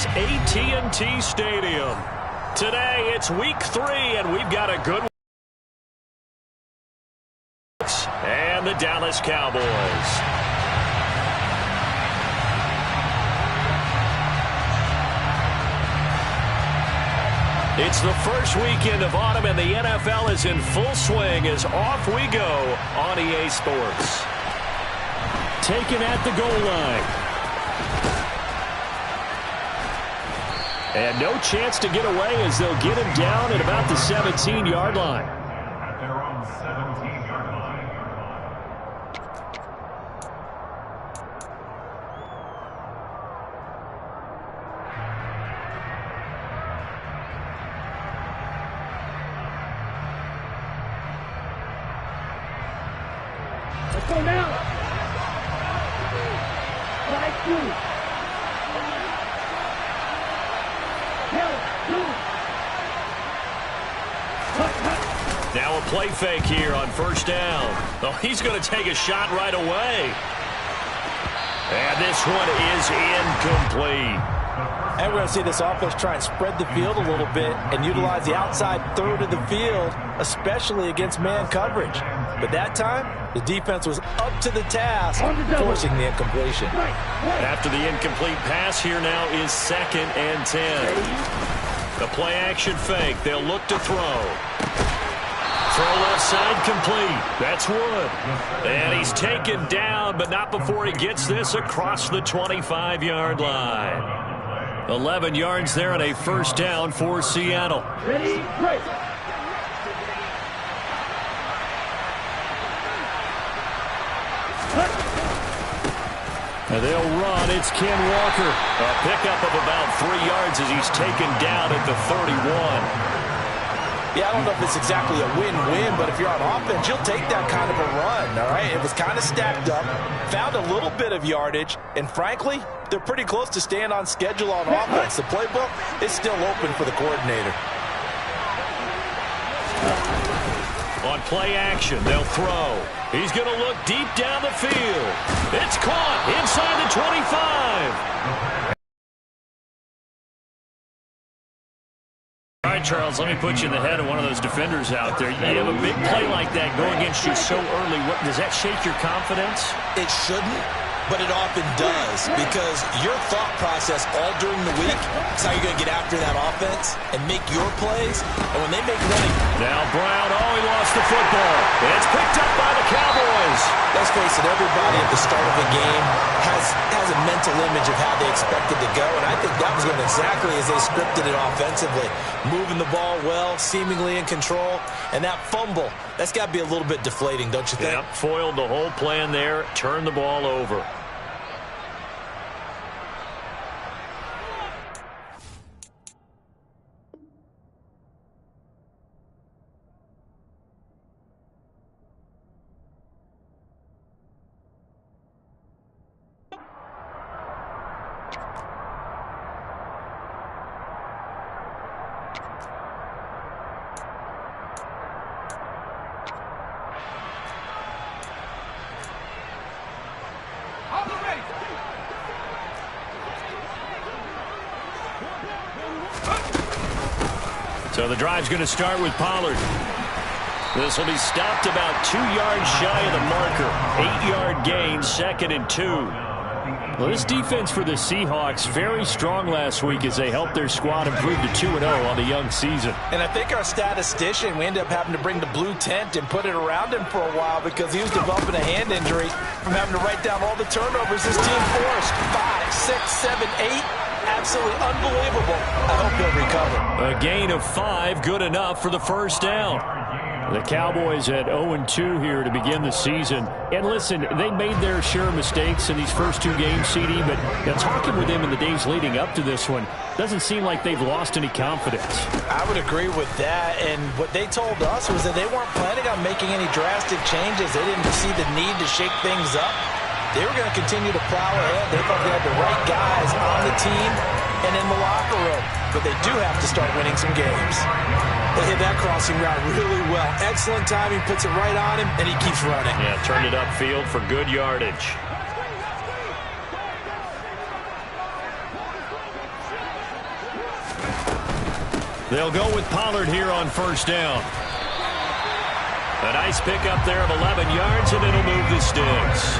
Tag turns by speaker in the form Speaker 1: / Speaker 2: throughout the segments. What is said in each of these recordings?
Speaker 1: Dallas AT&T Stadium. Today, it's week 3, and we've got a good one. And the Dallas Cowboys. It's the first weekend of autumn, and the NFL is in full swing as off we go on EA Sports. Taken at the goal line. And no chance to get away as they'll get him down at about the 17-yard line.
Speaker 2: At their own 17-yard line.
Speaker 3: Let's go now. Strike 2.
Speaker 1: Now a play fake here on first down. Oh, he's going to take a shot right away. And this one is incomplete.
Speaker 4: And we're going to see this offense try and spread the field a little bit and utilize the outside third of the field, especially against man coverage. But that time, the defense was up to the task, forcing the incompletion.
Speaker 1: After the incomplete pass, here now is 2nd and 10. The play action fake. They'll look to throw. Throw left side complete. That's Wood. And he's taken down, but not before he gets this across the 25-yard line. 11 yards there and a first down for Seattle.
Speaker 3: Ready, break.
Speaker 1: And they'll run. It's Ken Walker. A pickup of about 3 yards as he's taken down at the 31.
Speaker 4: Yeah, I don't know if it's exactly a win-win, but if you're on offense, you'll take that kind of a run, all right? It was kind of stacked up, found a little bit of yardage, and frankly, they're pretty close to staying on schedule on offense. The playbook is still open for the coordinator.
Speaker 1: On play action, they'll throw. He's going to look deep down the field. It's caught inside the 25. All right, Charles, let me put you in the head of one of those defenders out there. You have a big play like that go against you so early. Does that shake your confidence?
Speaker 5: It shouldn't, but it often does, because your thought process all during the week is how you're going to get after that offense and make your plays. And when they make running...
Speaker 1: Now Brown, he lost the football. It's picked up by the Cowboys.
Speaker 5: Let's face it, everybody at the start of a game has a mental image of how they expect it to go, and I think that was going exactly as they scripted it offensively. Moving the ball well, seemingly in control, and that fumble, that's got to be a little bit deflating, don't you think?
Speaker 1: Yep, foiled the whole plan there, turned the ball over. So the drive's going to start with Pollard. This will be stopped about 2 yards shy of the marker. 8-yard gain, 2nd and 2. Well, this defense for the Seahawks very strong last week as they helped their squad improve to 2-0 on the young season.
Speaker 4: And I think our statistician, we ended up having to bring the blue tent and put it around him for a while because he was developing a hand injury from having to write down all the turnovers this team forced. 5, 6, 7, 8. Absolutely unbelievable. I hope he'll recover.
Speaker 1: A gain of 5, good enough for the first down. The Cowboys at 0-2 here to begin the season. And listen, they made their share of mistakes in these first 2 games, CD, but talking with them in the days leading up to this one, doesn't seem like they've lost any confidence.
Speaker 4: I would agree with that, and what they told us was that they weren't planning on making any drastic changes. They didn't see the need to shake things up. They were going to continue to plow ahead. They thought they had the right guys on the team and in the locker room. But they do have to start winning some games. They hit that crossing route really well. Excellent timing, puts it right on him, and he keeps running.
Speaker 1: Yeah, turned it upfield for good yardage. They'll go with Pollard here on first down. A nice pickup there of 11 yards, and it'll move the sticks.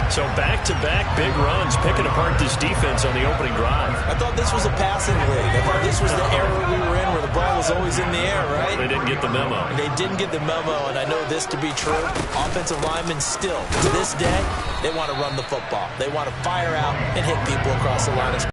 Speaker 1: So back-to-back big runs, picking apart this defense on the opening drive.
Speaker 5: I thought this was a passing league. I thought this was the era we were in where the ball was always in the air, right?
Speaker 1: They didn't get the memo.
Speaker 5: They didn't get the memo, and I know this to be true. Offensive linemen still, to this day, they want to run the football. They want to fire out and hit people across the line of scrimmage.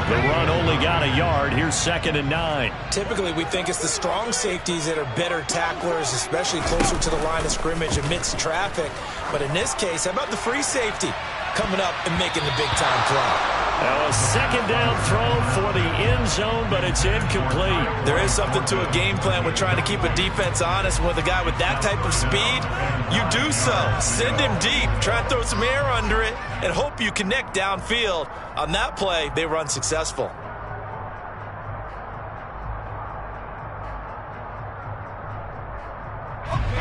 Speaker 1: The run only got a yard. Here's 2nd and 9.
Speaker 5: Typically, we think it's the strong safeties that are better tacklers, especially closer to the line of scrimmage amidst traffic. But in this case, how about the free safety coming up and making the big-time play?
Speaker 1: Now a 2nd down throw for the end zone, but it's incomplete.
Speaker 5: There is something to a game plan with trying to keep a defense honest. With a guy with that type of speed, you do so. Send him deep. Try and throw some air under it and hope you connect downfield. On that play, they were unsuccessful.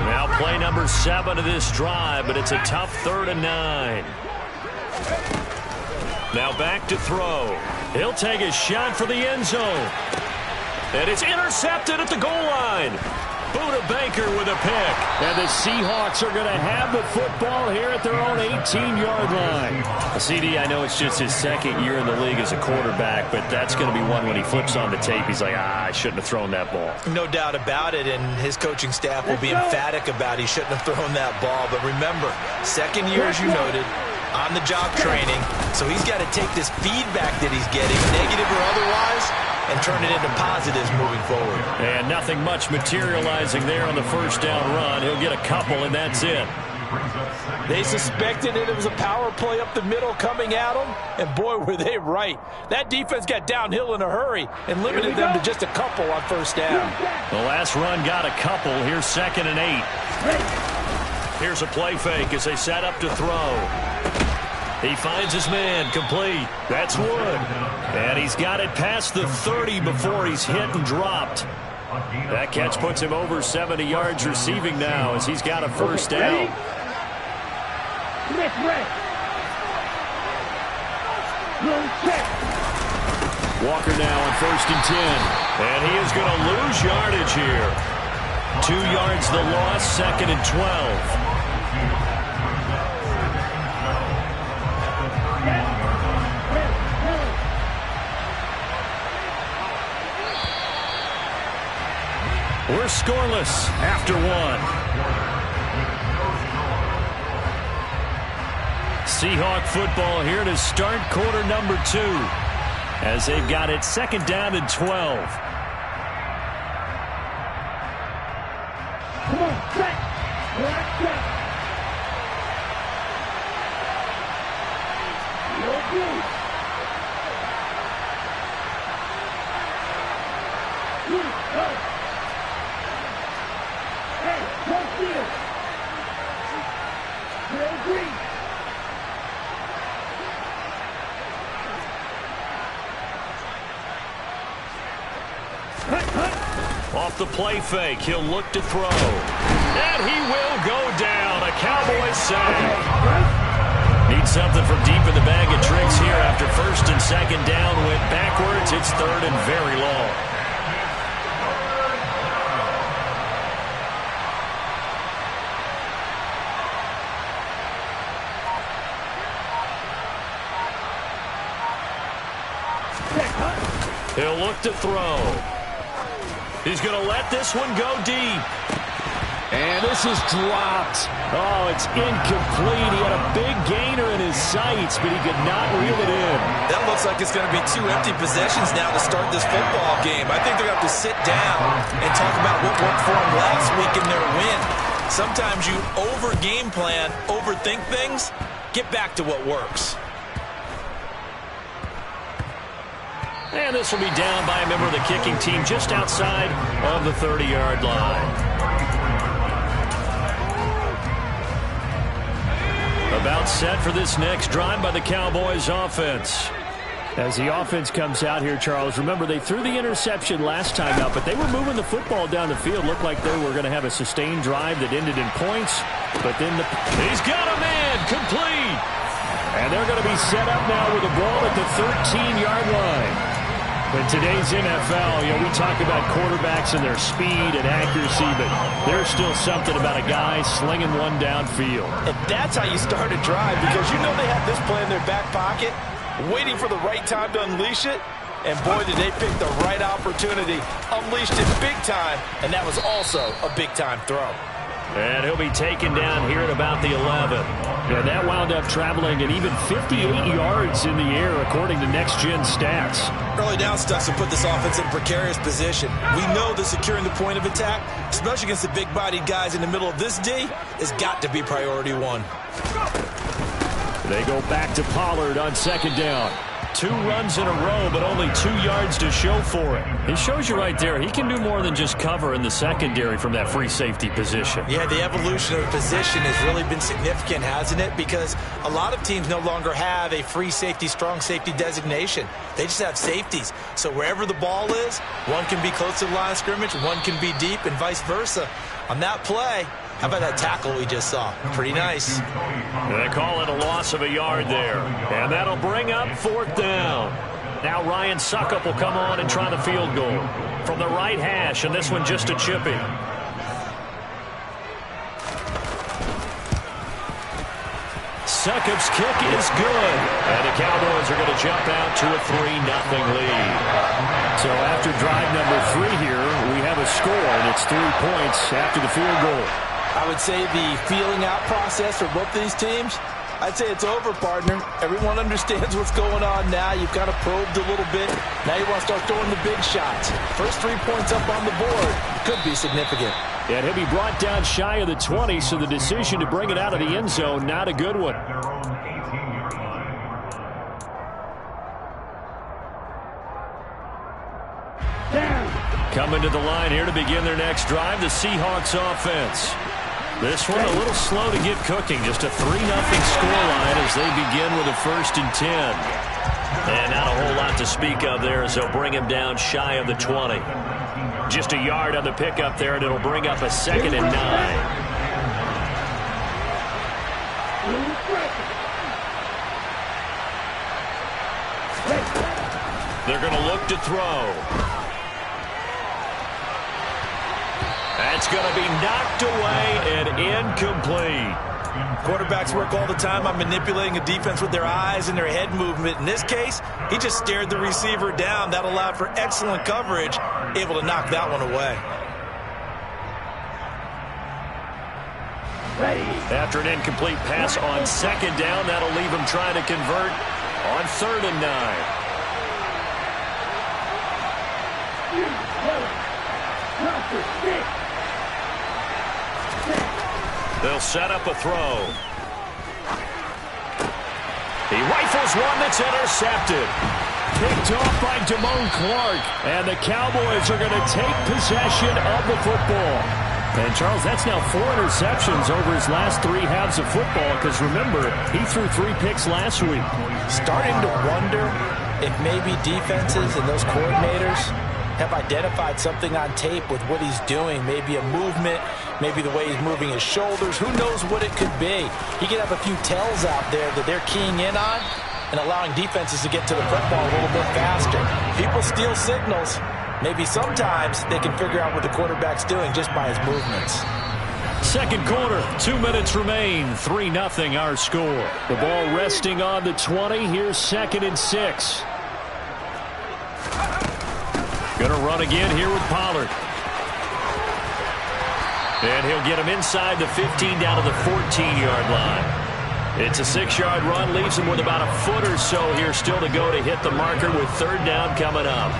Speaker 1: Now play number 7 of this drive, but it's a tough 3rd and 9. Now back to throw. He'll take a shot for the end zone. And it's intercepted at the goal line. Buda Baker with a pick. And the Seahawks are going to have the football here at their own 18-yard line. CD, I know it's just his 2nd year in the league as a quarterback, but that's going to be one when he flips on the tape. He's like, I shouldn't have thrown that ball.
Speaker 5: No doubt about it, and his coaching staff will be emphatic about he shouldn't have thrown that ball. But remember, 2nd year, as you noted, on-the-job training, so he's got to take this feedback that he's getting, negative or otherwise, and turn it into positives moving forward.
Speaker 1: And nothing much materializing there on the first down run. He'll get a couple, and that's it.
Speaker 4: They suspected it was a power play up the middle coming at them, and boy, were they right. That defense got downhill in a hurry and limited them to just a couple on first down.
Speaker 1: The last run got a couple. Here's 2nd and 8. Here's a play fake as they set up to throw. He finds his man, complete. That's Wood. And he's got it past the 30 before he's hit and dropped. That catch puts him over 70 yards receiving now as he's got a first down. Walker now on 1st and 10. And he is going to lose yardage here. 2 yards the loss, 2nd and 12. We're scoreless after 1. Seahawk football here to start quarter number 2 as they've got it 2nd down and 12.
Speaker 3: Come on, set. Relax up.
Speaker 1: Off the play fake, he'll look to throw. And he will go down. A Cowboys sack. Needs something from deep in the bag of tricks here after 1st and 2nd down. Went backwards. It's 3rd and very long. He'll look to throw. He's going to let this one go deep. And this is dropped. Oh, it's incomplete. He had a big gainer in his sights, but he could not reel it in.
Speaker 5: That looks like it's going to be 2 empty possessions now to start this football game. I think they're going to have to sit down and talk about what worked for them last week in their win. Sometimes you over-game plan, overthink things. Get back to what works.
Speaker 1: And this will be down by a member of the kicking team just outside of the 30-yard line. About set for this next drive by the Cowboys offense. As the offense comes out here, Charles, remember they threw the interception last time out, but they were moving the football down the field. Looked like they were going to have a sustained drive that ended in points. But then he's got a man complete. And they're going to be set up now with the ball at the 13-yard line. In today's NFL, we talk about quarterbacks and their speed and accuracy, but there's still something about a guy slinging one downfield.
Speaker 4: And that's how you start a drive, because you know they have this play in their back pocket, waiting for the right time to unleash it. And boy, did they pick the right opportunity. Unleashed it big time, and that was also a big-time throw.
Speaker 1: And he'll be taken down here at about the 11. And that wound up traveling an even 58 yards in the air, according to next-gen stats.
Speaker 5: Early down stuff will put this offense in a precarious position. We know that securing the point of attack, especially against the big-bodied guys in the middle of this D, has got to be priority one.
Speaker 1: They go back to Pollard on second down. 2 runs in a row, but only 2 yards to show for it. It shows you right there, he can do more than just cover in the secondary from that free safety position.
Speaker 5: Yeah, the evolution of the position has really been significant, hasn't it? Because a lot of teams no longer have a free safety, strong safety designation. They just have safeties. So wherever the ball is, one can be close to the line of scrimmage, one can be deep, and vice versa. On that play, how about that tackle we just saw? Pretty nice.
Speaker 1: They call it a loss of a yard there. And that'll bring up 4th down. Now Ryan Suckup will come on and try the field goal from the right hash, and this one just a chippy. Succup's kick is good. And the Cowboys are going to jump out to a 3-0 lead. So after drive number 3 here, we have a score, and it's 3 points after the field goal.
Speaker 4: I would say the feeling out process for both these teams, I'd say it's over, partner. Everyone understands what's going on now. You've kind of probed a little bit. Now you want to start throwing the big shots. First 3 points up on the board could be significant.
Speaker 1: And he'll be brought down shy of the 20, so the decision to bring it out of the end zone, not a good one.
Speaker 2: Their own 18-yard line.
Speaker 1: Coming to the line here to begin their next drive, the Seahawks offense. This one a little slow to get cooking. Just a 3-0 scoreline as they begin with a 1st and 10. And not a whole lot to speak of there as they'll bring him down shy of the 20. Just a yard on the pickup there, and it'll bring up a 2nd and 9. They're going to look to throw. That's going to be knocked away and incomplete.
Speaker 5: Quarterbacks work all the time on manipulating a defense with their eyes and their head movement. In this case, he just stared the receiver down. That allowed for excellent coverage, able to knock that one away.
Speaker 1: After an incomplete pass on 2nd down, that'll leave him trying to convert on 3rd and 9. They'll set up a throw. He rifles one that's intercepted. Picked off by Damone Clark. And the Cowboys are going to take possession of the football. And, Charles, that's now 4 interceptions over his last 3 halves of football, because, remember, he threw 3 picks last week.
Speaker 4: Starting to wonder if maybe defenses and those coordinators have identified something on tape with what he's doing. Maybe a movement, maybe the way he's moving his shoulders. Who knows what it could be? He could have a few tells out there that they're keying in on and allowing defenses to get to the football a little bit faster. People steal signals. Maybe sometimes they can figure out what the quarterback's doing just by his movements.
Speaker 1: Second quarter, 2 minutes remain. 3-0 our score. The ball resting on the 20. Here's 2nd and 6. Going to run again here with Pollard. And he'll get him inside the 15 down to the 14-yard line. It's a 6-yard run, leaves him with about a foot or so here still to go to hit the marker with 3rd down coming up.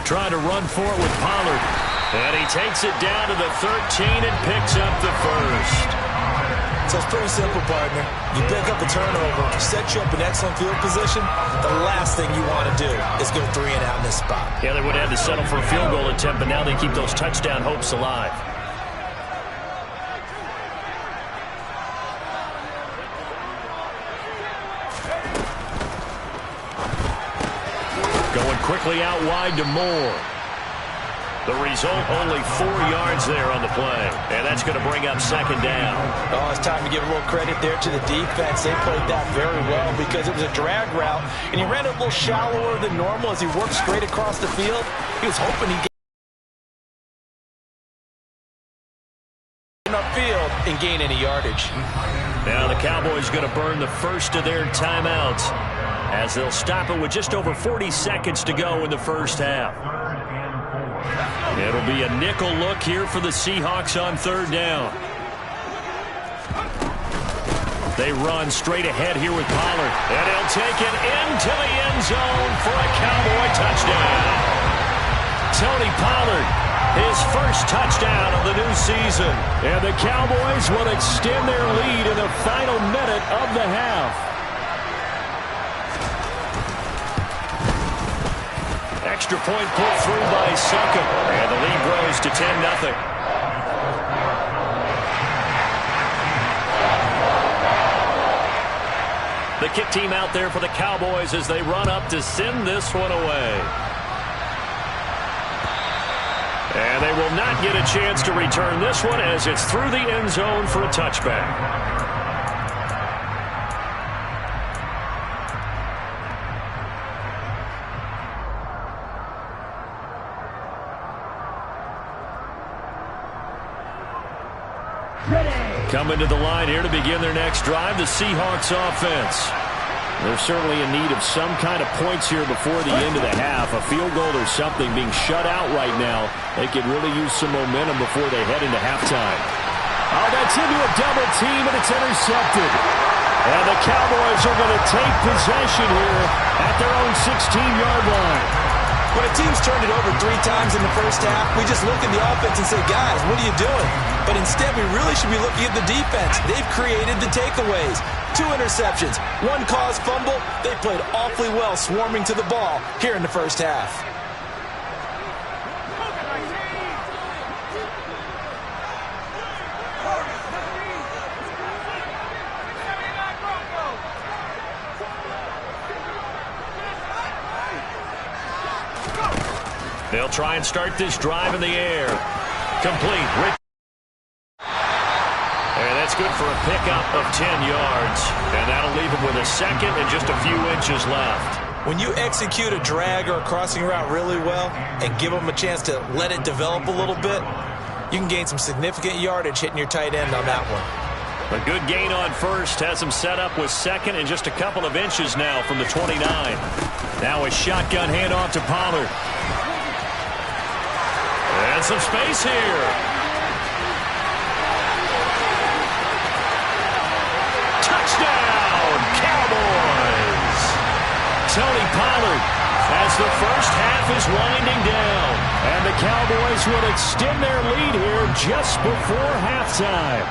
Speaker 1: Trying to run for it with Pollard. And he takes it down to the 13 and picks up the 1st.
Speaker 5: So it's pretty simple, partner. You pick up a turnover, set you up in excellent field position. The last thing you want to do is go 3 and out in this spot.
Speaker 1: Yeah, they would have had to settle for a field goal attempt, but now they keep those touchdown hopes alive. Going quickly out wide to Moore. The result, only 4 yards there on the play. And that's going to bring up second down.
Speaker 4: Oh, it's time to give a little credit there to the defense. They played that very well because it was a drag route, and he ran it a little shallower than normal as he worked straight across the field. He was hoping he'd get upfield and gain any yardage.
Speaker 1: Now the Cowboys going to burn the first of their timeouts as they'll stop it with just over 40 seconds to go in the first half. It'll be a nickel look here for the Seahawks on third down. They run straight ahead here with Pollard. And he'll take it into the end zone for a Cowboy touchdown. Tony Pollard, his first touchdown of the new season. And the Cowboys will extend their lead in the final minute of the half. Extra point pulled through by Suckup. And the lead grows to 10-0. The kick team out there for the Cowboys as they run up to send this one away. And they will not get a chance to return this one as it's through the end zone for a touchback. Coming to the line here to begin their next drive, the Seahawks offense. They're certainly in need of some kind of points here before the end of the half. A field goal or something being shut out right now. They could really use some momentum before they head into halftime. Oh, that's into a double team, and it's intercepted. And the Cowboys are going to take possession here at their own 16-yard line.
Speaker 4: When a team's turned it over 3 times in the first half, we just look at the offense and say, guys, what are you doing? But instead, we really should be looking at the defense. They've created the takeaways. 2 interceptions, 1 caused fumble. They played awfully well swarming to the ball here in the first half.
Speaker 1: They'll try and start this drive in the air. Complete. And that's good for a pickup of 10 yards. And that'll leave him with a second and just a few inches left.
Speaker 4: When you execute a drag or a crossing route really well and give them a chance to let it develop a little bit, you can gain some significant yardage hitting your tight end on that one.
Speaker 1: A good gain on first has him set up with second and just a couple of inches now from the 29. Now a shotgun handoff to Pollard. And some space here. Touchdown, Cowboys! Tony Pollard as the first half is winding down. And the Cowboys will extend their lead here just before halftime.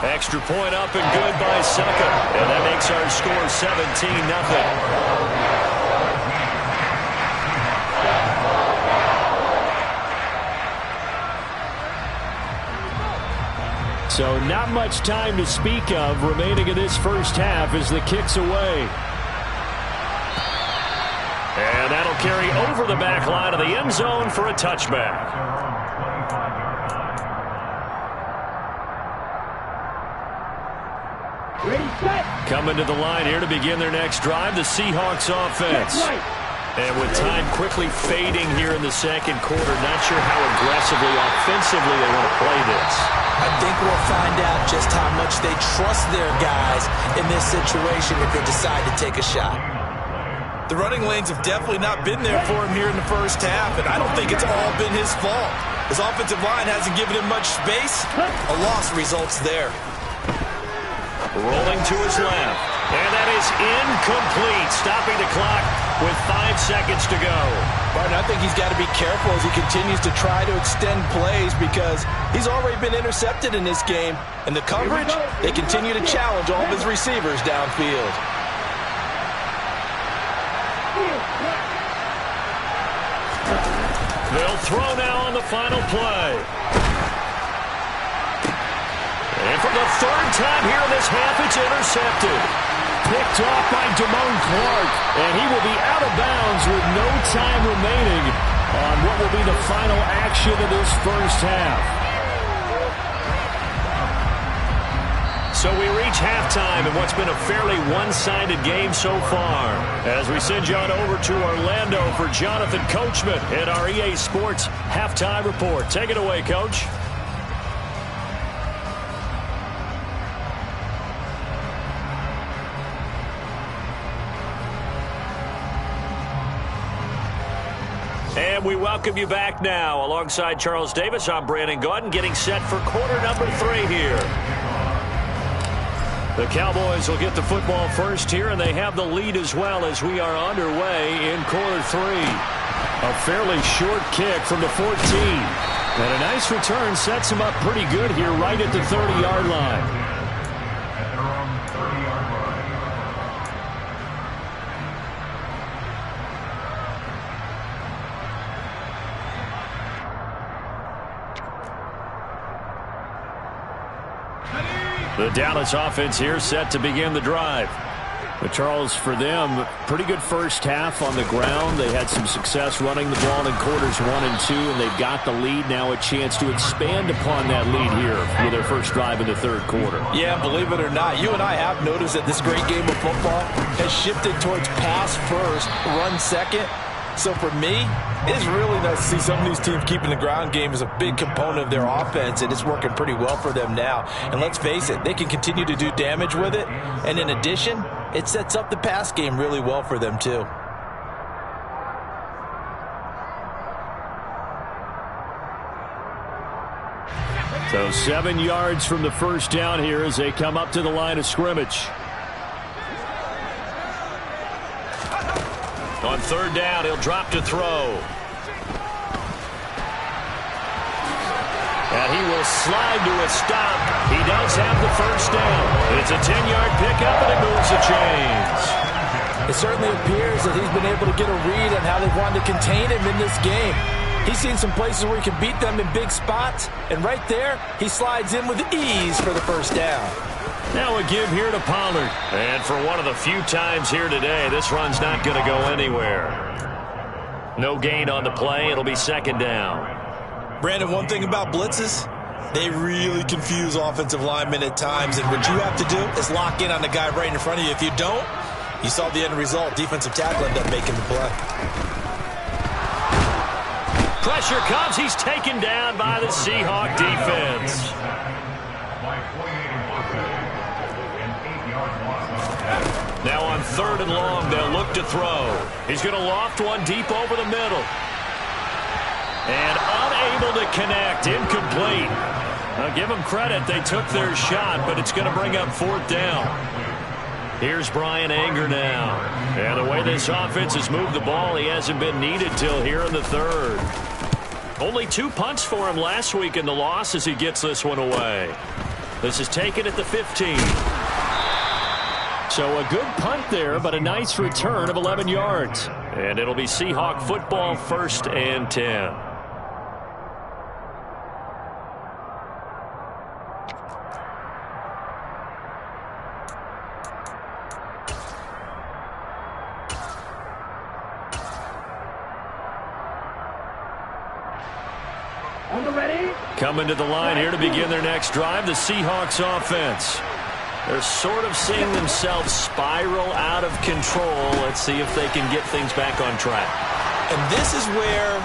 Speaker 1: Extra point up and good by Suckup. And that makes our score 17-0. So not much time to speak of remaining in this first half as the kick's away. And that'll carry over the back line of the end zone for a touchback. Coming to the line here to begin their next drive, the Seahawks offense. And with time quickly fading here in the second quarter, not sure how aggressively, offensively they want to play this.
Speaker 4: I think we'll find out just how much they trust their guys in this situation if they decide to take a shot. The running lanes have definitely not been there for him here in the first half, and I don't think it's all been his fault. His offensive line hasn't given him much space. A loss results there.
Speaker 1: Rolling to his left. And that is incomplete. Stopping the clock with 5 seconds to go.
Speaker 4: Martin, I think he's got to be careful as he continues to try to extend plays because he's already been intercepted in this game. And the coverage, they continue to challenge all of his receivers downfield.
Speaker 1: They'll throw now on the final play. And for the third time here in this half, it's intercepted. picked off by Damone Clark, and he will be out of bounds with no time remaining on what will be the final action of this first half. So we reach halftime in what's been a fairly one-sided game so far. As we send you on over to Orlando for Jonathan Coachman at our EA Sports Halftime Report. Take it away, Coach. And we welcome you back now. Alongside Charles Davis, I'm Brandon Gaudin, getting set for quarter number 3 here. The Cowboys will get the football first here, and they have the lead as well as we are underway in quarter 3. A fairly short kick from the 14. And a nice return sets him up pretty good here right at the 30-yard line.
Speaker 2: At their own 30-yard line.
Speaker 1: The Dallas offense here set to begin the drive. But Charles, for them, pretty good first half on the ground. They had some success running the ball in quarters 1 and 2, and they've got the lead now, a chance to expand upon that lead here with their first drive in the third quarter.
Speaker 4: Yeah, believe it or not, you and I have noticed that this great game of football has shifted towards pass first, run second. So for me, it's really nice to see some of these teams keeping the ground game as a big component of their offense, and it's working pretty well for them now. And let's face it, they can continue to do damage with it. And in addition, it sets up the pass game really well for them too.
Speaker 1: So 7 yards from the first down here as they come up to the line of scrimmage. On third down, he'll drop to throw. And he will slide to a stop. He does have the first down. It's a 10-yard pickup, and it moves the chains.
Speaker 4: It certainly appears that he's been able to get a read on how they've wanted to contain him in this game. He's seen some places where he can beat them in big spots, and right there, he slides in with ease for the first down.
Speaker 1: Now a give here to Pollard. And for one of the few times here today, this run's not going to go anywhere. No gain on the play. It'll be second down.
Speaker 5: Brandon, one thing about blitzes, they really confuse offensive linemen at times, and what you have to do is lock in on the guy right in front of you. If you don't, you saw the end result. Defensive tackle ended up making the play.
Speaker 1: Pressure comes. He's taken down by the Seahawk defense. Now on third and long, they'll look to throw. He's going to loft one deep over the middle. And unable to connect, incomplete. Now give them credit, they took their shot, but it's going to bring up fourth down. Here's Brian Anger now. And the way this offense has moved the ball, he hasn't been needed till here in the third. Only 2 punts for him last week in the loss as he gets this one away. This is taken at the 15. So a good punt there, but a nice return of 11 yards. And it'll be Seahawk football, 1st and 10. Coming to the line here to begin their next drive, the Seahawks offense. They're sort of seeing themselves spiral out of control. Let's see if they can get things back on track.
Speaker 5: And this is where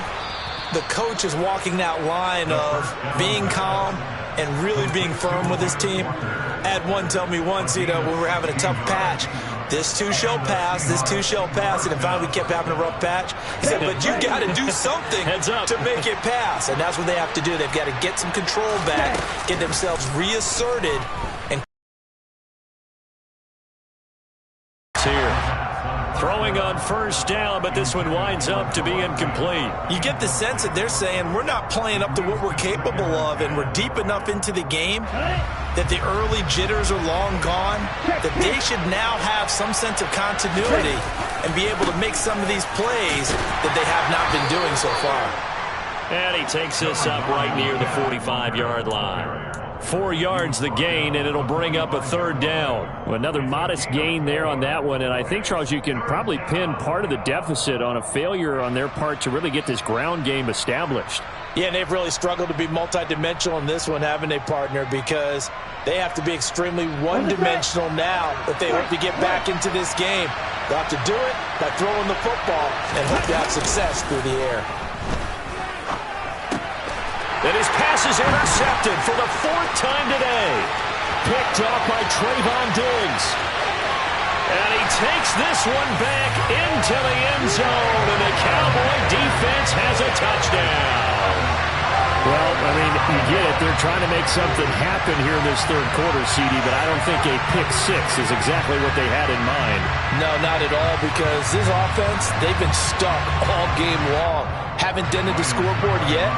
Speaker 5: the coach is walking that line of being calm and really being firm with his team. I had one tell me once, when we were having a tough patch, this too shall pass, this too shall pass, and finally we kept having a rough patch. He said, but you got to do something to make it pass, and that's what they have to do. They've got to get some control back, get themselves reasserted, and
Speaker 1: here. Throwing on first down, but this one winds up to be incomplete.
Speaker 5: You get the sense that they're saying we're not playing up to what we're capable of, and we're deep enough into the game that the early jitters are long gone, that they should now have some sense of continuity and be able to make some of these plays that they have not been doing so far.
Speaker 1: And he takes this up right near the 45-yard line. 4 yards the gain, and it'll bring up a third down. Another modest gain there on that one, and I think, Charles, you can probably pin part of the deficit on a failure on their part to really get this ground game established.
Speaker 4: Yeah, and they've really struggled to be multidimensional in this one, haven't they, partner? Because they have to be extremely one-dimensional now if they hope to get back into this game. They'll have to do it by throwing the football and hope to have success through the air.
Speaker 1: And his pass is intercepted for the 4th time today. Picked off by Trayvon Diggs. And he takes this one back into the end zone, and the Cowboy defense has a touchdown. Well, I mean, you get it. They're trying to make something happen here in this third quarter, CD, but I don't think a pick six is exactly what they had in mind.
Speaker 4: No, not at all, because this offense, they've been stuck all game long. Haven't dented the scoreboard yet,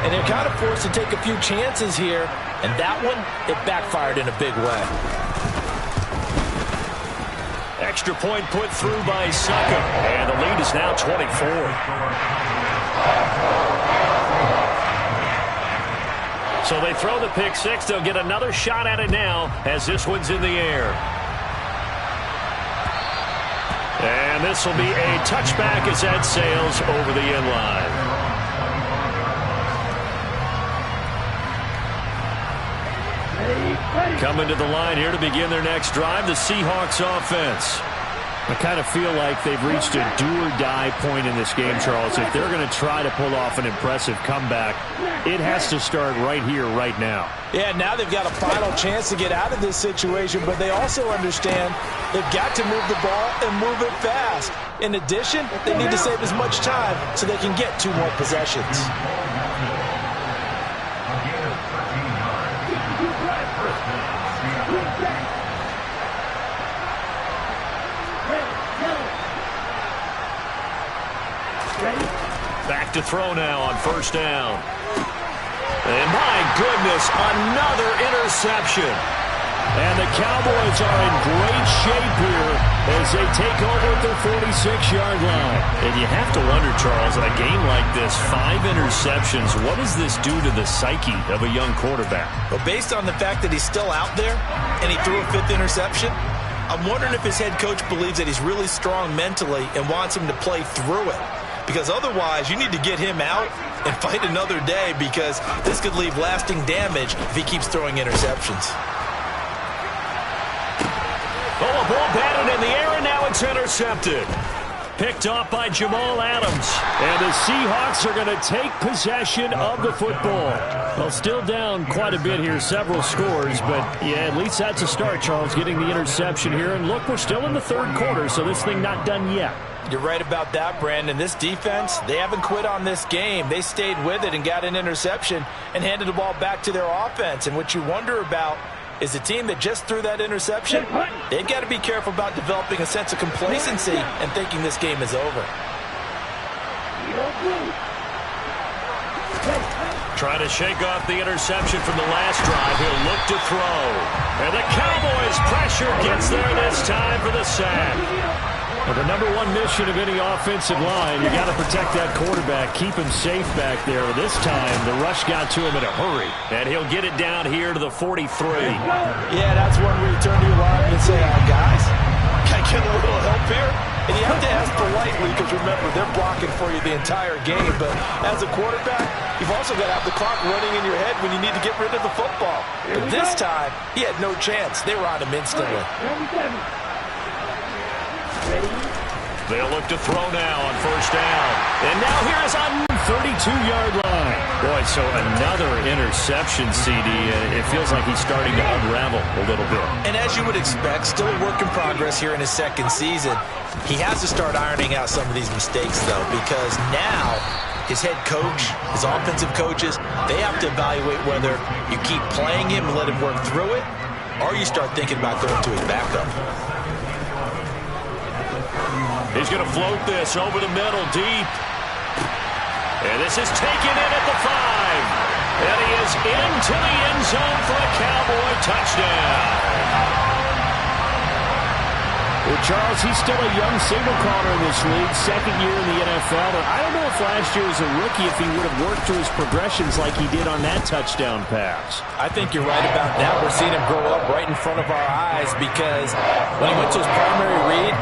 Speaker 4: and they're kind of forced to take a few chances here, and that one, it backfired in a big way.
Speaker 1: Extra point put through by Saka, and the lead is now 24. So they throw the pick six. They'll get another shot at it now as this one's in the air. And this will be a touchback as that sails over the end line. Coming to the line here to begin their next drive, the Seahawks offense. I kind of feel like they've reached a do-or-die point in this game, Charles. If they're going to try to pull off an impressive comeback, it has to start right here, right now.
Speaker 4: Yeah, now they've got a final chance to get out of this situation, but they also understand they've got to move the ball and move it fast. In addition, they need to save as much time so they can get 2 more possessions.
Speaker 1: Back to throw now on first down. And my goodness, another interception. And the Cowboys are in great shape here as they take over at their 46-yard line. And you have to wonder, Charles, in a game like this, 5 interceptions, what does this do to the psyche of a young quarterback?
Speaker 4: Well, based on the fact that he's still out there and he threw a 5th interception, I'm wondering if his head coach believes that he's really strong mentally and wants him to play through it. Because otherwise, you need to get him out and fight another day, because this could leave lasting damage if he keeps throwing interceptions.
Speaker 1: Oh, a ball batted in the air, and now it's intercepted. Picked off by Jamal Adams. And the Seahawks are going to take possession of the football. Well, still down quite a bit here, several scores, but yeah, at least that's a start, Charles, getting the interception here. And look, we're still in the third quarter, so this thing not done yet.
Speaker 4: You're right about that, Brandon. This defense, they haven't quit on this game. They stayed with it and got an interception and handed the ball back to their offense. And what you wonder about is the team that just threw that interception, they've got to be careful about developing a sense of complacency and thinking this game is over.
Speaker 1: Trying to shake off the interception from the last drive. He'll look to throw. And the Cowboys' pressure gets there this time for the sack. Well, the number one mission of any offensive line, you got to protect that quarterback, keep him safe back there. This time, the rush got to him in a hurry, and he'll get it down here to the 43.
Speaker 4: Yeah, that's one where you turn to your line and say, guys, can I get a little help here? And you have to ask politely, because remember, they're blocking for you the entire game. But as a quarterback, you've also got to have the clock running in your head when you need to get rid of the football. But this time, he had no chance. They were on him instantly.
Speaker 1: They'll look to throw now on first down. And now here is on 32-yard line. Boy, so another interception, CD. It feels like he's starting to unravel a little bit.
Speaker 4: And as you would expect, still a work in progress here in his second season. He has to start ironing out some of these mistakes, though, because now his head coach, his offensive coaches, they have to evaluate whether you keep playing him and let him work through it, or you start thinking about going to his backup.
Speaker 1: He's going to float this over the middle, deep. And this is taken in at the 5. And he is into the end zone for a Cowboy touchdown.
Speaker 6: Well, Charles, he's still a young signal caller in this league, second year in the NFL. And I don't know if last year as a rookie if he would have worked through his progressions like he did on that touchdown pass.
Speaker 4: I think you're right about that. We're seeing him grow up right in front of our eyes because when he went to his primary read,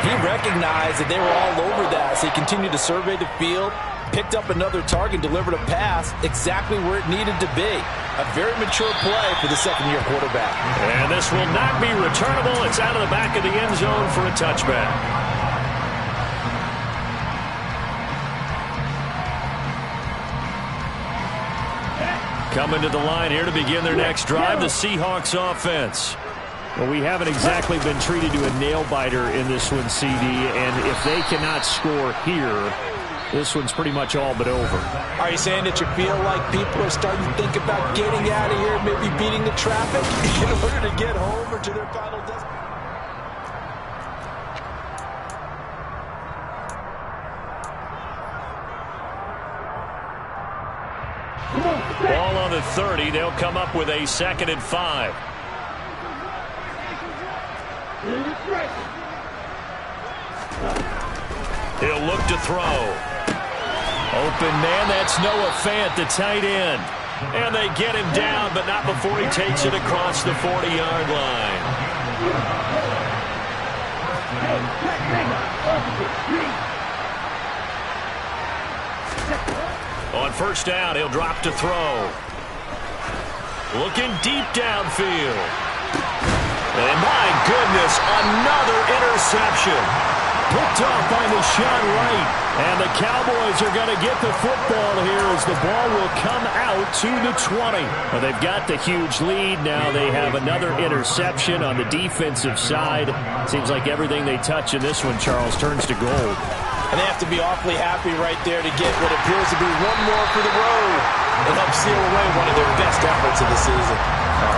Speaker 4: he recognized that they were all over that. So he continued to survey the field, picked up another target, delivered a pass exactly where it needed to be. A very mature play for the second-year quarterback.
Speaker 1: And this will not be returnable. It's out of the back of the end zone for a touchback. Coming to the line here to begin their next drive, the Seahawks offense.
Speaker 6: Well, we haven't exactly been treated to a nail-biter in this one, CD, and if they cannot score here, this one's pretty much all but over.
Speaker 4: Are you saying that you feel like people are starting to think about getting out of here, maybe beating the traffic in order to get home or to their final destination?
Speaker 1: Ball on the 30. They'll come up with a 2nd and 5. He'll look to throw. Open man, that's Noah Fant, the tight end. And they get him down, but not before he takes it across the 40-yard line. On first down, he'll drop to throw. Looking deep downfield. And my goodness, another interception. Picked off by Deshaun Wright. And the Cowboys are going to get the football here as the ball will come out to the 20. Well, they've got the huge lead. Now they have another interception on the defensive side. Seems like everything they touch in this one, Charles, turns to gold.
Speaker 4: And they have to be awfully happy right there to get what appears to be one more for the road and help seal away one of their best efforts of the season.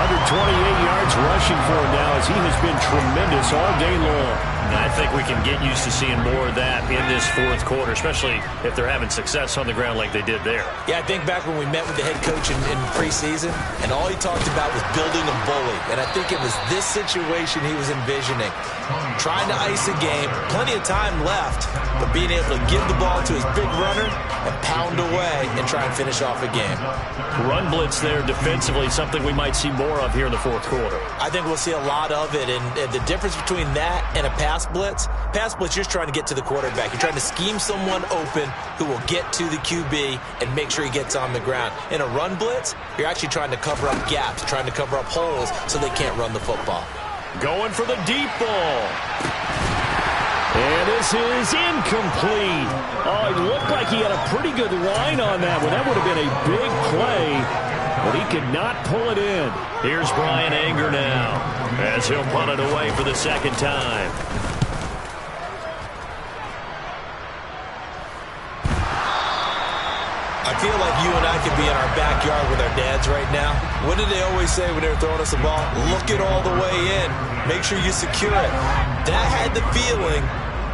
Speaker 6: 128 yards rushing for him now as he has been tremendous all day long.
Speaker 1: And I think we can get used to seeing more of that in this fourth quarter, especially if they're having success on the ground like they did there.
Speaker 4: Yeah, I think back when we met with the head coach in preseason, and all he talked about was building a bully. And I think it was this situation he was envisioning. Trying to ice a game, plenty of time left, but being able to give the ball to his big runner and pound away and try and finish off a game.
Speaker 1: Run blitz there defensively, something we might see more of here in the fourth quarter.
Speaker 4: I think we'll see a lot of it, and the difference between that and a pass blitz, you're just trying to get to the quarterback. You're trying to scheme someone open who will get to the QB and make sure he gets on the ground. In a run blitz, you're actually trying to cover up gaps, trying to cover up holes so they can't run the football.
Speaker 1: Going for the deep ball.
Speaker 6: And this is incomplete. Oh, it looked like he had a pretty good line on that one. That would have been a big play, but he could not pull it in.
Speaker 1: Here's Brian Anger now as he'll punt it away for the second time.
Speaker 4: I feel like you and I could be in our backyard with our dads right now. What did they always say when they were throwing us the ball? Look it all the way in. Make sure you secure it. That had the feeling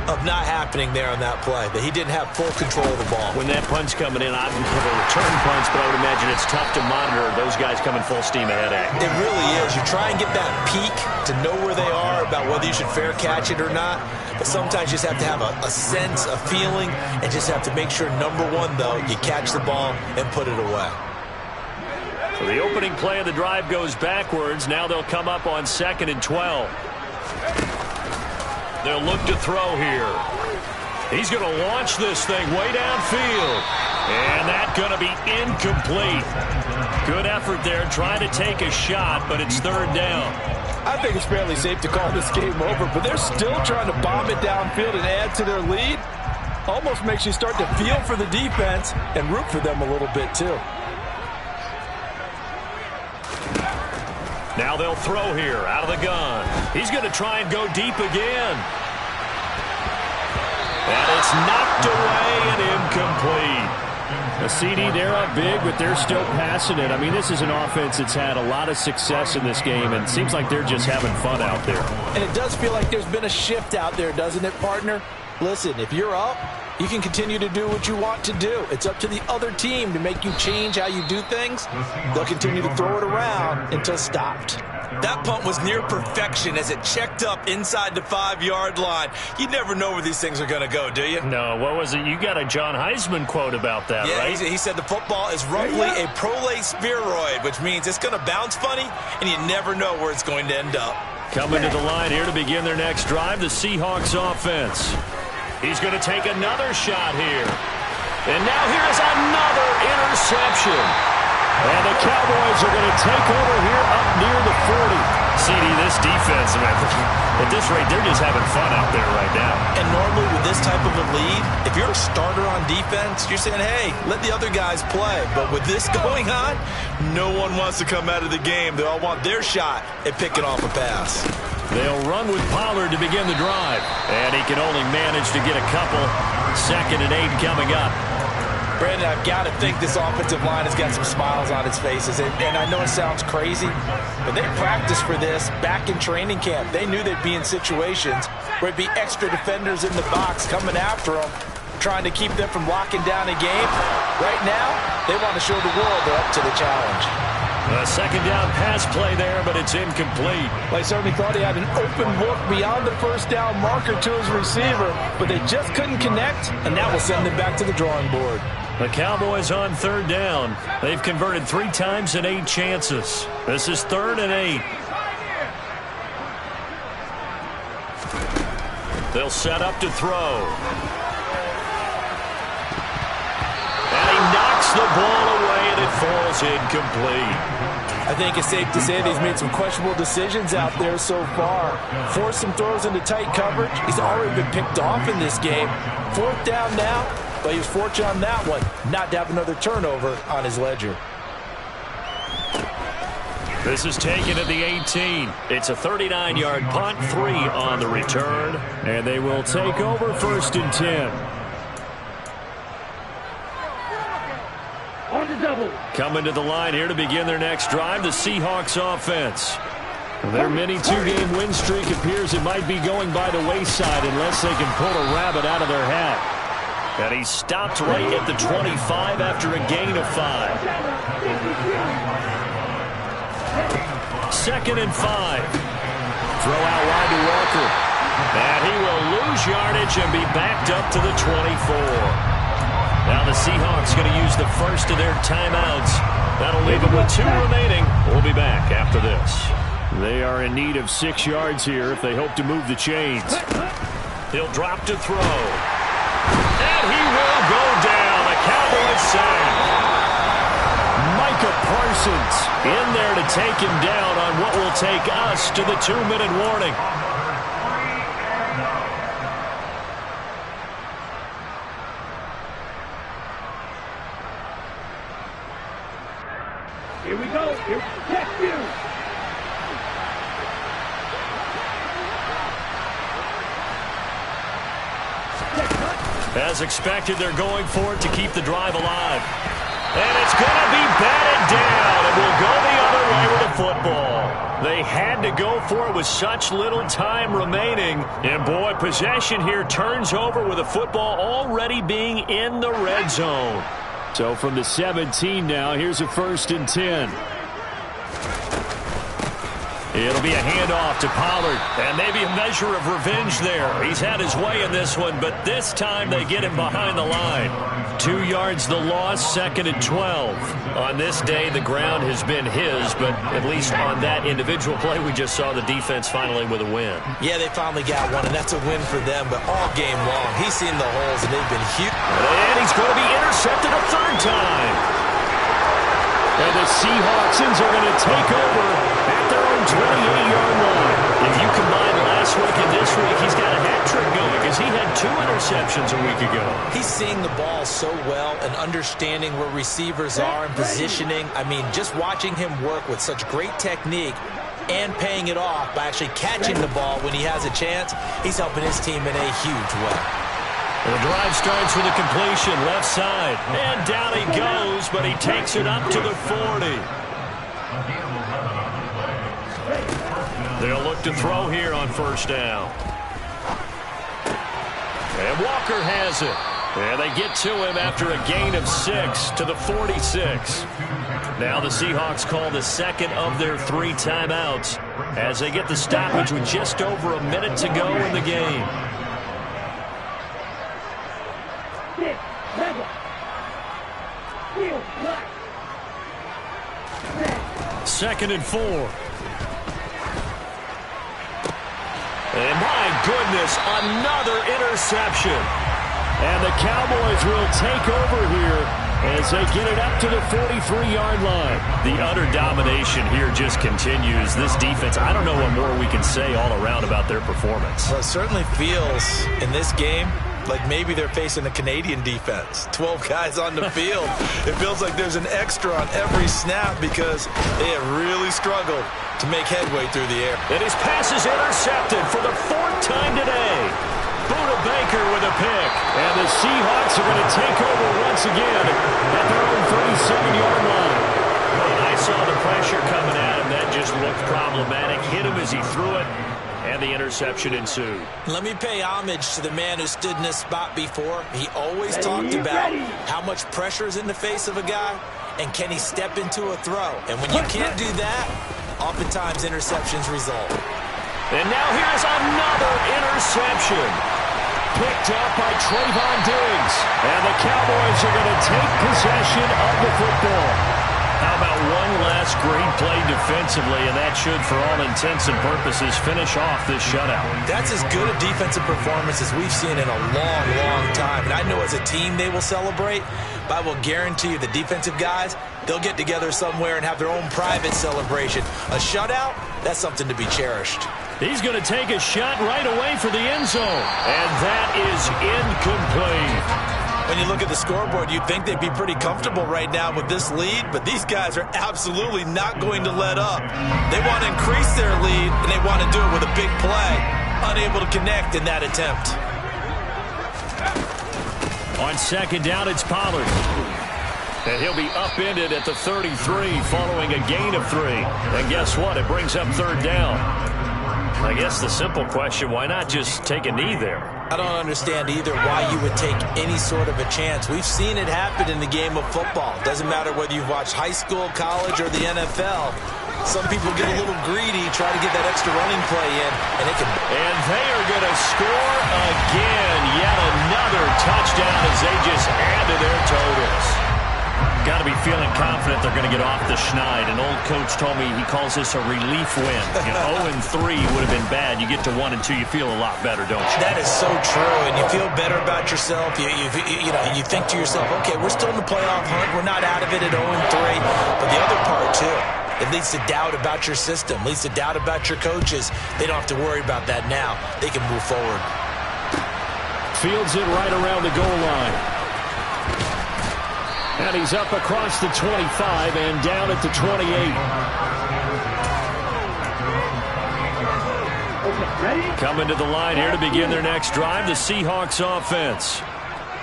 Speaker 4: of not happening there on that play, that he didn't have full control of the ball.
Speaker 1: When that punch coming in, I would put a return punch, but I would imagine it's tough to monitor those guys coming full steam ahead at you.
Speaker 4: It really is. You try and get that peek to know where they are, about whether you should fair catch it or not, but sometimes you just have to have a sense, a feeling, and just have to make sure, number one, though, you catch the ball and put it away.
Speaker 1: So the opening play of the drive goes backwards. Now they'll come up on 2nd and 12. They'll look to throw here. He's going to launch this thing way downfield. And that's going to be incomplete. Good effort there trying to take a shot, but it's 3rd down.
Speaker 4: I think it's fairly safe to call this game over, but they're still trying to bomb it downfield and add to their lead. Almost makes you start to feel for the defense and root for them a little bit too.
Speaker 1: Now they'll throw here out of the gun. He's going to try and go deep again. And it's knocked away and incomplete.
Speaker 6: A CD, they're up big, but they're still passing it. I mean, this is an offense that's had a lot of success in this game, and it seems like they're just having fun out there.
Speaker 4: And it does feel like there's been a shift out there, doesn't it, partner? Listen, if you're up, you can continue to do what you want to do. It's up to the other team to make you change how you do things. They'll continue to throw it around until stopped.
Speaker 5: That punt was near perfection as it checked up inside the 5-yard line. You never know where these things are going to go, do you?
Speaker 1: No, what was it? You got a John Heisman quote about that,
Speaker 5: yeah,
Speaker 1: right?
Speaker 5: He said the football is roughly a prolate spheroid, which means it's going to bounce funny, and you never know where it's going to end up.
Speaker 1: Coming to the line here to begin their next drive, the Seahawks offense. He's going to take another shot here. And now here's another interception. And the Cowboys are going to take over here up near the 40. CD, this defense, man, at this rate, they're just having fun out there right now.
Speaker 5: And normally with this type of a lead, if you're a starter on defense, you're saying, hey, let the other guys play. But with this going on, no one wants to come out of the game. They all want their shot at picking off a pass.
Speaker 1: They'll run with Pollard to begin the drive. And he can only manage to get a couple. 2nd and 8 coming up.
Speaker 4: Brandon, I've got to think this offensive line has got some smiles on its faces. And I know it sounds crazy, but they practiced for this back in training camp. They knew they'd be in situations where it'd be extra defenders in the box coming after them, trying to keep them from locking down a game. Right now, they want to show the world they're up to the challenge.
Speaker 1: A 2nd down pass play there, but it's incomplete.
Speaker 4: Well, he certainly thought he had an open look beyond the 1st down marker to his receiver, but they just couldn't connect, and that will send them back to the drawing board.
Speaker 1: The Cowboys on 3rd down. They've converted 3 times in 8 chances. This is 3rd and 8. They'll set up to throw. And he knocks the ball away, and it falls incomplete.
Speaker 4: I think it's safe to say that he's made some questionable decisions out there so far. Forced some throws into tight coverage. He's already been picked off in this game. 4th down now. But he was fortunate on that one, not to have another turnover on his ledger.
Speaker 1: This is taken at the 18. It's a 39-yard punt, 3 on the return. And they will take over 1st and 10.
Speaker 3: On the double.
Speaker 1: Coming to the line here to begin their next drive, the Seahawks offense. Their mini 2-game win streak appears it might be going by the wayside unless they can pull a rabbit out of their hat. And he stopped right at the 25 after a gain of 5. 2nd and 5. Throw out wide to Walker. And he will lose yardage and be backed up to the 24. Now the Seahawks going to use the first of their timeouts. That'll leave them with 2 remaining. We'll be back after this. They are in need of 6 yards here if they hope to move the chains. He'll drop to throw. And he will go down. A Cowboys sack. Micah Parsons in there to take him down on what will take us to the 2-minute warning.
Speaker 3: Here we go. Here, check you.
Speaker 1: As expected, they're going for it to keep the drive alive. And it's going to be batted down. It will go the other way with the football. They had to go for it with such little time remaining. And, boy, possession here turns over with the football already being in the red zone.
Speaker 6: So from the 17 now, here's a 1st and 10.
Speaker 1: It'll be a handoff to Pollard, and maybe a measure of revenge there. He's had his way in this one, but this time they get him behind the line. 2 yards the loss, 2nd and 12. On this day, the ground has been his, but at least on that individual play, we just saw the defense finally with a win.
Speaker 5: Yeah, they finally got one, and that's a win for them, but all game long, he's seen the holes, and they've been huge.
Speaker 1: And he's going to be intercepted a 3rd time.
Speaker 6: And the Seahawks are going to take over at their own 28-yard line.
Speaker 1: If you combine last week and this week, he's got a hat trick going because he had 2 interceptions a week ago.
Speaker 5: He's seeing the ball so well and understanding where receivers are and positioning. I mean, just watching him work with such great technique and paying it off by actually catching the ball when he has a chance, he's helping his team in a huge way.
Speaker 1: The drive starts with a completion, left side. And down he goes, but he takes it up to the 40. They'll look to throw here on 1st down. And Walker has it. And they get to him after a gain of 6 to the 46. Now the Seahawks call the second of their 3 timeouts as they get the stoppage with just over a minute to go in the game. 2nd and 4. And my goodness, another interception. And the Cowboys will take over here as they get it up to the 43-yard line. The utter domination here just continues. This defense, I don't know what more we can say all around about their performance.
Speaker 4: Well, it certainly feels in this game like maybe they're facing a Canadian defense. 12 guys on the field. It feels like there's an extra on every snap because they have really struggled to make headway through the air.
Speaker 1: And his pass is intercepted for the 4th time today. Buda Baker with a pick. And the Seahawks are going to take over once again at their own 37-yard line. And I saw the pressure coming at him. That just looked problematic. Hit him as he threw it. And the interception ensued.
Speaker 4: Let me pay homage to the man who stood in this spot before. He always talked about how much pressure is in the face of a guy, and can he step into a throw. And when you can't do that, oftentimes interceptions result.
Speaker 1: And now here's another interception. Picked up by Trayvon Diggs. And the Cowboys are going to take possession of the football. How about one last great play defensively, and that should, for all intents and purposes, finish off this shutout.
Speaker 4: That's as good a defensive performance as we've seen in a long, long time. And I know as a team they will celebrate, but I will guarantee you the defensive guys, they'll get together somewhere and have their own private celebration. A shutout, that's something to be cherished.
Speaker 1: He's going to take a shot right away for the end zone, and that is incomplete.
Speaker 4: When you look at the scoreboard, you'd think they'd be pretty comfortable right now with this lead, but these guys are absolutely not going to let up. They want to increase their lead, and they want to do it with a big play. Unable to connect in that attempt.
Speaker 1: On 2nd down, it's Pollard. And he'll be upended at the 33 following a gain of 3. And guess what? It brings up 3rd down. I guess the simple question, why not just take a knee there?
Speaker 4: I don't understand either why you would take any sort of a chance. We've seen it happen in the game of football. Doesn't matter whether you've watched high school, college, or the NFL. Some people get a little greedy, try to get that extra running play in, and it can...
Speaker 1: And they are going to score again. Yet another touchdown as they just add to their totals. Got to be feeling confident they're going to get off the schneid. An old coach told me he calls this a relief win. 0-3 would have been bad. You get to 1-2, you feel a lot better, don't you?
Speaker 4: That is so true, and you feel better about yourself. You think to yourself, okay, we're still in the playoff hunt. We're not out of it at 0-3. But the other part, too, it leads to doubt about your system, leads to doubt about your coaches. They don't have to worry about that now. They can move forward.
Speaker 6: Fields it right around the goal line. And he's up across the 25 and down at the 28. Coming to the line here to begin their next drive, the Seahawks offense.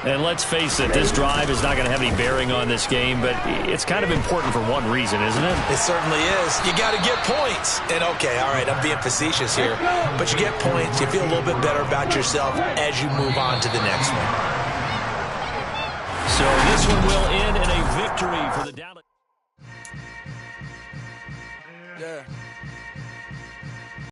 Speaker 6: And let's face it, this drive is not going to have any bearing on this game, but it's kind of important for one reason, isn't it?
Speaker 4: It certainly is. You got to get points. And, okay, all right, I'm being facetious here. But you get points, you feel a little bit better about yourself as you move on to the next one.
Speaker 1: So this one will end in a victory for the Dallas.